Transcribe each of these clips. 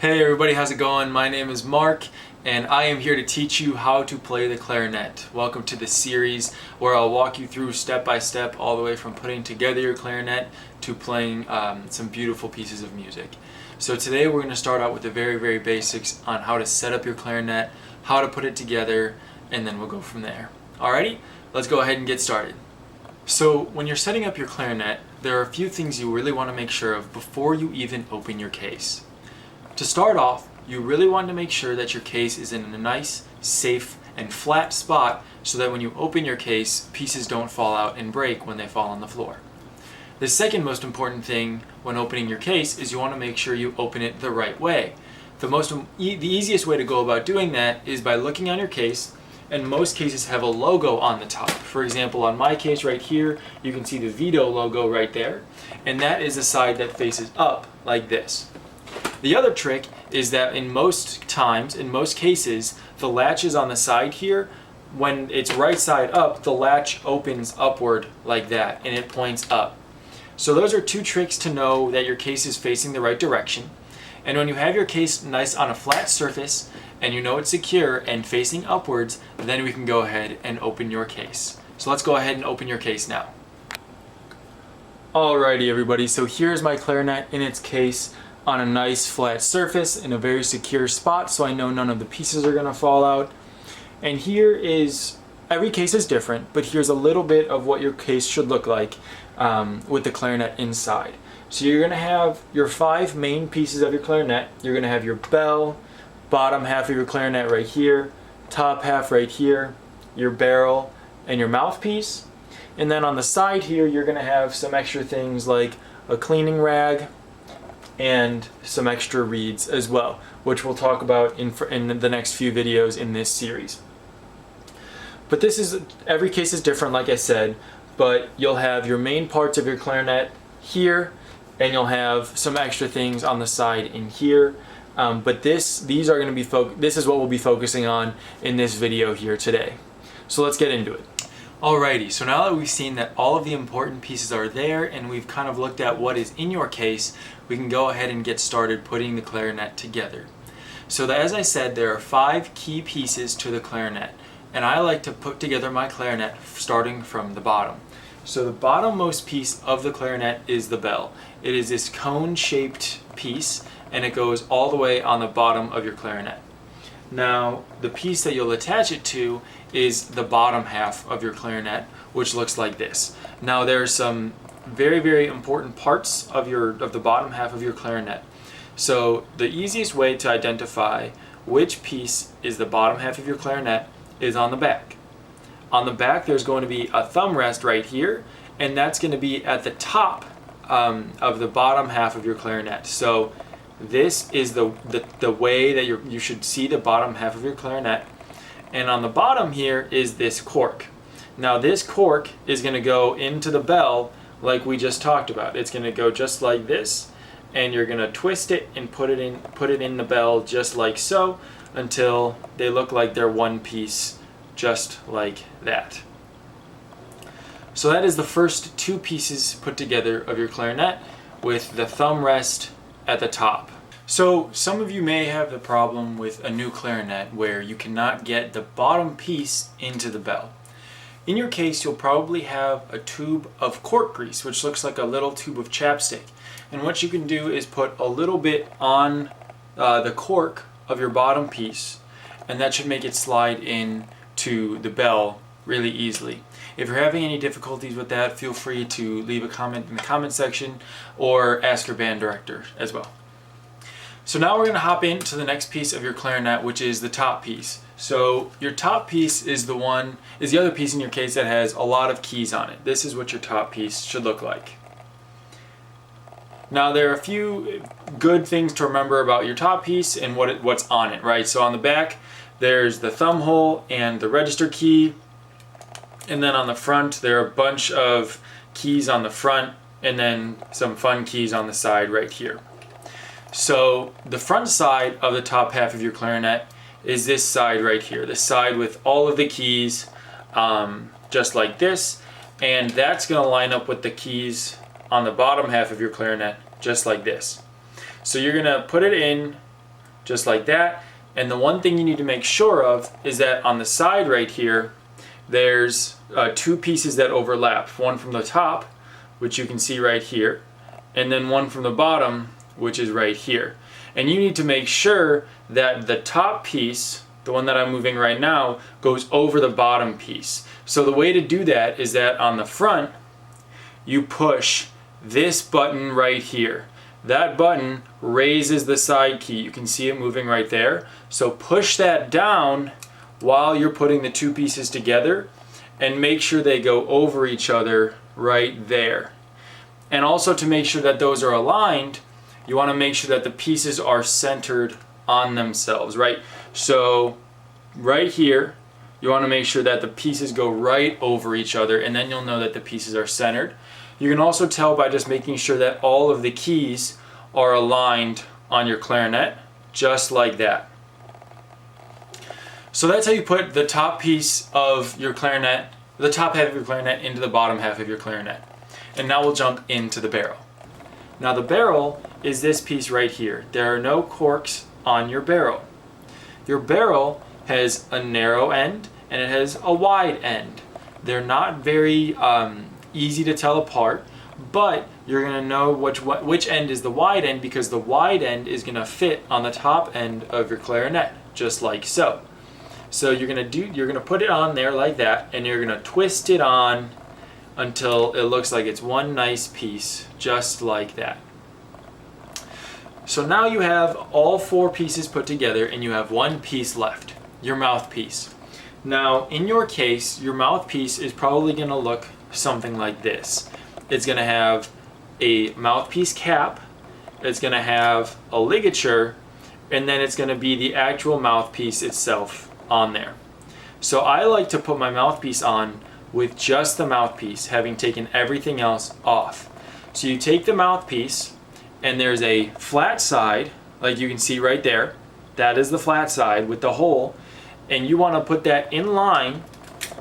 Hey everybody, how's it going? My name is Mark and I am here to teach you how to play the clarinet. Welcome to this series where I'll walk you through step by step all the way from putting together your clarinet to playing some beautiful pieces of music. So today we're going to start out with the very basics on how to set up your clarinet, how to put it together, and then we'll go from there. Alrighty, let's go ahead and get started. So when you're setting up your clarinet, there are a few things you really want to make sure of before you even open your case. To start off, you really want to make sure that your case is in a nice, safe, and flat spot so that when you open your case, pieces don't fall out and break when they fall on the floor. The second most important thing when opening your case is you want to make sure you open it the right way. The easiest way to go about doing that is by looking on your case, and most cases have a logo on the top. For example, on my case right here, you can see the Vito logo right there, and that is the side that faces up like this. The other trick is that in most cases, the latch is on the side here. When it's right side up, the latch opens upward like that and it points up. So those are two tricks to know that your case is facing the right direction. And when you have your case nice on a flat surface and you know it's secure and facing upwards, then we can go ahead and open your case. So let's go ahead and open your case now. Alrighty everybody, so here's my clarinet in its case on a nice flat surface in a very secure spot, so I know none of the pieces are going to fall out. And here is, every case is different, but here's a little bit of what your case should look like with the clarinet inside. So you're going to have your 5 main pieces of your clarinet. You're going to have your bell, bottom half of your clarinet right here, top half right here, your barrel, and your mouthpiece. And then on the side here, you're going to have some extra things like a cleaning rag, and some extra reeds as well, which we'll talk about in the next few videos in this series. But every case is different, like I said, but you'll have your main parts of your clarinet here, and you'll have some extra things on the side in here. But this is what we'll be focusing on in this video here today. So let's get into it. Alrighty, so now that we've seen that all of the important pieces are there and we've kind of looked at what is in your case, we can go ahead and get started putting the clarinet together. So as I said, there are 5 key pieces to the clarinet, and I like to put together my clarinet starting from the bottom. So the bottommost piece of the clarinet is the bell. It is this cone-shaped piece, and it goes all the way on the bottom of your clarinet. Now, the piece that you'll attach it to is the bottom half of your clarinet, which looks like this. Now, there are some very important parts of the bottom half of your clarinet. So the easiest way to identify which piece is the bottom half of your clarinet is on the back. On the back, there's going to be a thumb rest right here, and that's going to be at the top of the bottom half of your clarinet. So this is the way that you should see the bottom half of your clarinet. And on the bottom here is this cork. Now this cork is going to go into the bell like we just talked about. It's going to go just like this, and you're going to twist it and put it in the bell just like so until they look like they're one piece, just like that. So that is the first 2 pieces put together of your clarinet with the thumb rest at the top. So some of you may have the problem with a new clarinet where you cannot get the bottom piece into the bell. In your case, you'll probably have a tube of cork grease, which looks like a little tube of chapstick. And what you can do is put a little bit on the cork of your bottom piece, and that should make it slide in to the bell really easily. If you're having any difficulties with that, feel free to leave a comment in the comment section or ask your band director as well. So now we're going to hop into the next piece of your clarinet, which is the top piece. So your top piece is the other piece in your case that has a lot of keys on it. This is what your top piece should look like. Now there are a few good things to remember about your top piece and what's on it, right? So on the back, there's the thumb hole and the register key. And then on the front, there are a bunch of keys on the front and then some fun keys on the side right here. So the front side of the top half of your clarinet is this side right here, this side with all of the keys just like this, and that's going to line up with the keys on the bottom half of your clarinet just like this. So you're going to put it in just like that. And the one thing you need to make sure of is that on the side right here, there's two pieces that overlap. One from the top, which you can see right here, and then one from the bottom, which is right here. And you need to make sure that the top piece, the one that I'm moving right now, goes over the bottom piece. So the way to do that is that on the front, you push this button right here. That button raises the side key. You can see it moving right there. So push that down while you're putting the two pieces together and make sure they go over each other right there. And also to make sure that those are aligned, you want to make sure that the pieces are centered on themselves, right? So right here, you want to make sure that the pieces go right over each other, and then you'll know that the pieces are centered. You can also tell by just making sure that all of the keys are aligned on your clarinet, just like that. So that's how you put the top piece of your clarinet, the top half of your clarinet, into the bottom half of your clarinet. And now we'll jump into the barrel. Now the barrel is this piece right here. There are no corks on your barrel. Your barrel has a narrow end and it has a wide end. They're not very easy to tell apart, but you're going to know which end is the wide end, because the wide end is going to fit on the top end of your clarinet, just like so. So you're going to put it on there like that, and you're going to twist it on until it looks like it's one nice piece, just like that. So now you have all four pieces put together and you have one piece left, your mouthpiece. Now in your case, your mouthpiece is probably going to look something like this. It's going to have a mouthpiece cap, it's going to have a ligature, and then it's going to be the actual mouthpiece itself on there. So I like to put my mouthpiece on with just the mouthpiece, having taken everything else off. So you take the mouthpiece, and there's a flat side, like you can see right there. That is the flat side with the hole, and you want to put that in line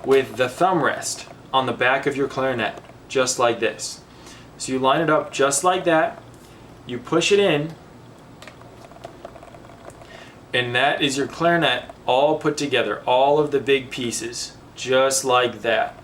with the thumb rest on the back of your clarinet, just like this. So you line it up just like that, you push it in, and that is your clarinet all put together, all of the big pieces, just like that.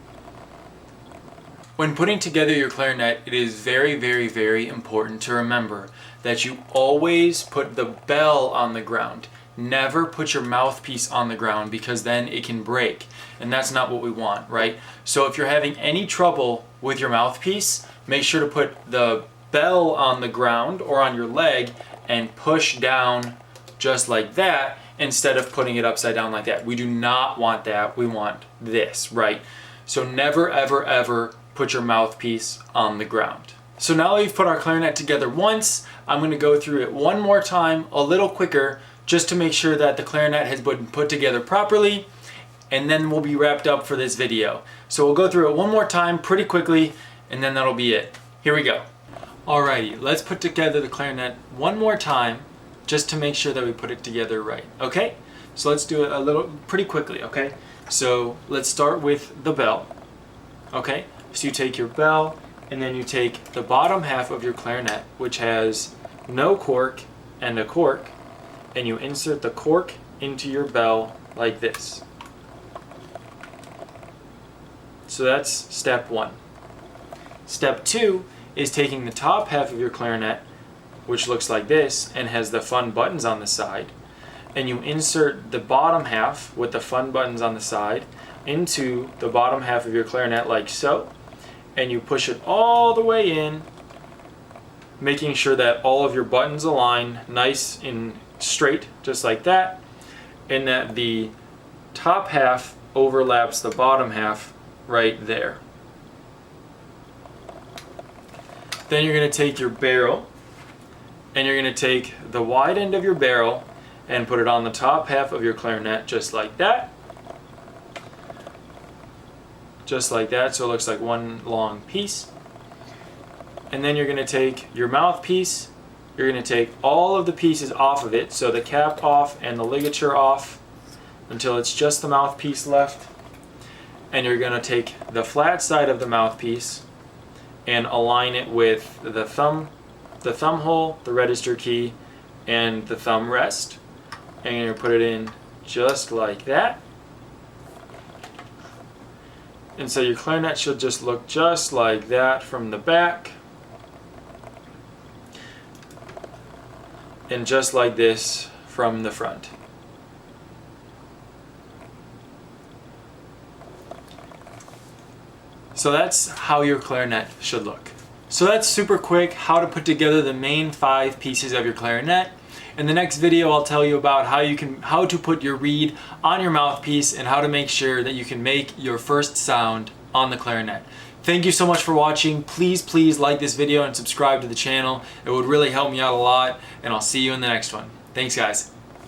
When putting together your clarinet, it is very, very, very important to remember that you always put the bell on the ground. Never put your mouthpiece on the ground, because then it can break, and that's not what we want, right? So if you're having any trouble with your mouthpiece, make sure to put the bell on the ground or on your leg and push down just like that, instead of putting it upside down like that. We do not want that. We want this, right? So never, ever, ever put your mouthpiece on the ground. So now that we've put our clarinet together once, I'm going to go through it one more time a little quicker, just to make sure that the clarinet has been put together properly, and then we'll be wrapped up for this video. So we'll go through it one more time pretty quickly, and then that'll be it. Here we go. Alrighty, let's put together the clarinet one more time, just to make sure that we put it together right, okay? So let's do it pretty quickly, okay? So let's start with the bell, okay? So you take your bell, and then you take the bottom half of your clarinet, which has no cork and a cork, and you insert the cork into your bell like this. So that's step one. Step two is taking the top half of your clarinet, which looks like this and has the fun buttons on the side, and you insert the bottom half with the fun buttons on the side into the bottom half of your clarinet like so, and you push it all the way in, making sure that all of your buttons align nice and straight, just like that, and that the top half overlaps the bottom half right there. Then you're going to take your barrel, and you're going to take the wide end of your barrel and put it on the top half of your clarinet, just like that. Just like that, so it looks like one long piece. And then you're going to take your mouthpiece, you're going to take all of the pieces off of it, so the cap off and the ligature off, until it's just the mouthpiece left. And you're going to take the flat side of the mouthpiece and align it with the thumb hole, the register key, and the thumb rest, And you're gonna put it in just like that. And so your clarinet should just look just like that from the back. And just like this from the front. So that's how your clarinet should look. So that's super quick how to put together the main 5 pieces of your clarinet. In the next video, I'll tell you about how to put your reed on your mouthpiece and how to make sure that you can make your first sound on the clarinet. Thank you so much for watching. Please like this video and subscribe to the channel. It would really help me out a lot, and I'll see you in the next one. Thanks, guys.